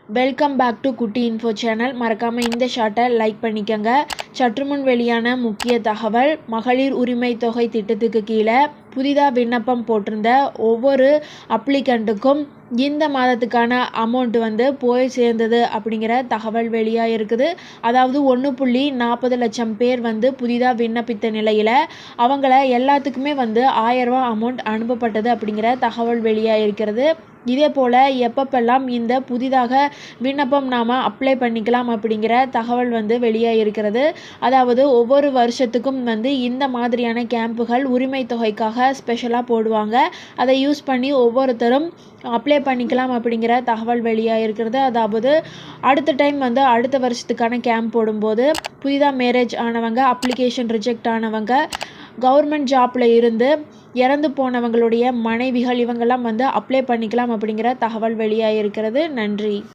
Welcome back to குட்டி info channel. மறக்காமல் இந்த ஷார்ட்டை லைக் பண்ணிக்கோங்க. சற்றுமுன் வெளியான முக்கிய தகவல், மகளிர் உரிமை தொகை திட்டத்துக்கு கீழே புதிதாக விண்ணப்பம் போட்டிருந்த ஒவ்வொரு அப்ளிகண்ட்டுக்கும் இந்த மாதத்துக்கான அமௌண்ட் போய் சேர்ந்தது அப்படிங்கிற தகவல் வெளியாக இருக்குது. அதாவது 1.40 லட்சம் பேர் புதிதாக விண்ணப்பித்த நிலையில் அவங்கள எல்லாத்துக்குமே 1000 ரூபா அமௌண்ட் அனுப்பப்பட்டது அப்படிங்கிற தகவல் வெளியாக இருக்கிறது. இதே போல் எப்பப்பெல்லாம் இந்த புதிதாக விண்ணப்பம் நாம் அப்ளை பண்ணிக்கலாம் அப்படிங்கிற தகவல் வெளியாக இருக்கிறது. அதாவது ஒவ்வொரு வருஷத்துக்கும் இந்த மாதிரியான கேம்புகள் உரிமை தொகைக்காக ஸ்பெஷலாக போடுவாங்க. அதை யூஸ் பண்ணி ஒவ்வொருத்தரும் அப்ளை பண்ணிக்கலாம் அப்படிங்கிற தகவல் வெளியாக இருக்கிறது. அதாவது அடுத்த டைம் அடுத்த வருஷத்துக்கான கேம்ப் போடும்போது புதிதாக மேரேஜ் ஆனவங்க, அப்ளிகேஷன் ரிஜெக்ட் ஆனவங்க, கவர்மெண்ட் ஜாப்பில் இருந்து இறந்து போனவங்களுடைய மனைவிகள், இவங்கெல்லாம் அப்ளை பண்ணிக்கலாம் அப்படிங்கிற தகவல் வெளியாக இருக்கிறது. நன்றி.